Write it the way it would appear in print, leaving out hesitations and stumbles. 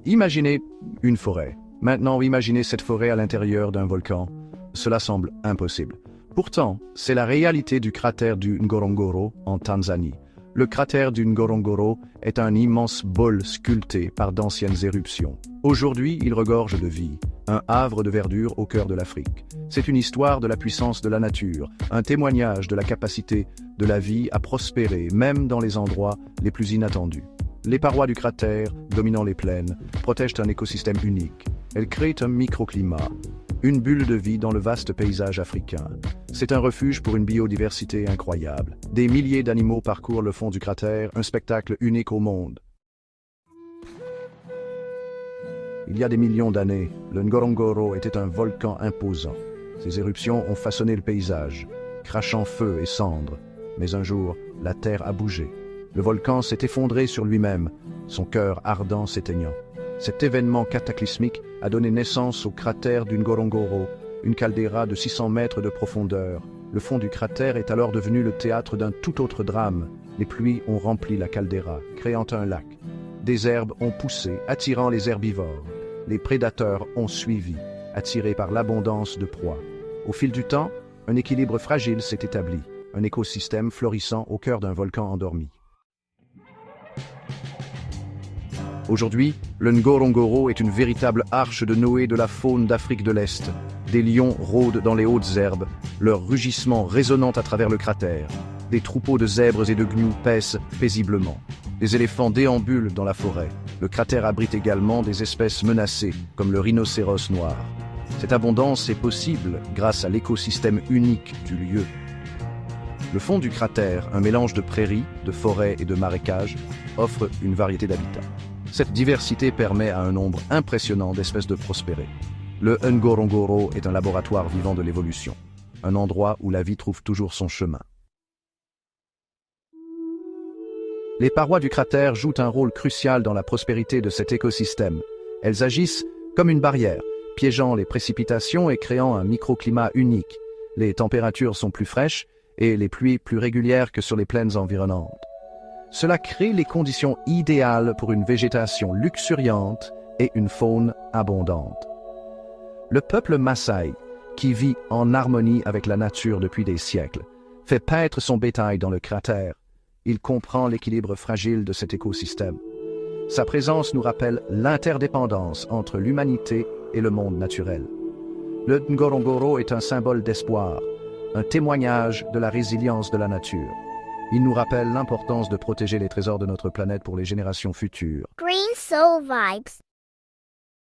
Imaginez une forêt. Maintenant, imaginez cette forêt à l'intérieur d'un volcan. Cela semble impossible. Pourtant, c'est la réalité du cratère du Ngorongoro en Tanzanie. Le cratère du Ngorongoro est un immense bol sculpté par d'anciennes éruptions. Aujourd'hui, il regorge de vie, un havre de verdure au cœur de l'Afrique. C'est une histoire de la puissance de la nature, un témoignage de la capacité de la vie à prospérer, même dans les endroits les plus inattendus. Les parois du cratère, dominant les plaines, protègent un écosystème unique. Elles créent un microclimat, une bulle de vie dans le vaste paysage africain. C'est un refuge pour une biodiversité incroyable. Des milliers d'animaux parcourent le fond du cratère, un spectacle unique au monde. Il y a des millions d'années, le Ngorongoro était un volcan imposant. Ses éruptions ont façonné le paysage, crachant feu et cendres. Mais un jour, la terre a bougé. Le volcan s'est effondré sur lui-même, son cœur ardent s'éteignant. Cet événement cataclysmique a donné naissance au cratère du Ngorongoro, une caldeira de 600 mètres de profondeur. Le fond du cratère est alors devenu le théâtre d'un tout autre drame. Les pluies ont rempli la caldeira, créant un lac. Des herbes ont poussé, attirant les herbivores. Les prédateurs ont suivi, attirés par l'abondance de proies. Au fil du temps, un équilibre fragile s'est établi, un écosystème florissant au cœur d'un volcan endormi. Aujourd'hui, le Ngorongoro est une véritable arche de Noé de la faune d'Afrique de l'Est. Des lions rôdent dans les hautes herbes, leur rugissement résonnant à travers le cratère. Des troupeaux de zèbres et de gnous paissent paisiblement. Des éléphants déambulent dans la forêt. Le cratère abrite également des espèces menacées, comme le rhinocéros noir. Cette abondance est possible grâce à l'écosystème unique du lieu. Le fond du cratère, un mélange de prairies, de forêts et de marécages, offre une variété d'habitats. Cette diversité permet à un nombre impressionnant d'espèces de prospérer. Le Ngorongoro est un laboratoire vivant de l'évolution, un endroit où la vie trouve toujours son chemin. Les parois du cratère jouent un rôle crucial dans la prospérité de cet écosystème. Elles agissent comme une barrière, piégeant les précipitations et créant un microclimat unique. Les températures sont plus fraîches et les pluies plus régulières que sur les plaines environnantes. Cela crée les conditions idéales pour une végétation luxuriante et une faune abondante. Le peuple Maasai, qui vit en harmonie avec la nature depuis des siècles, fait paître son bétail dans le cratère. Il comprend l'équilibre fragile de cet écosystème. Sa présence nous rappelle l'interdépendance entre l'humanité et le monde naturel. Le Ngorongoro est un symbole d'espoir, un témoignage de la résilience de la nature. Il nous rappelle l'importance de protéger les trésors de notre planète pour les générations futures. Green Soul Vibes.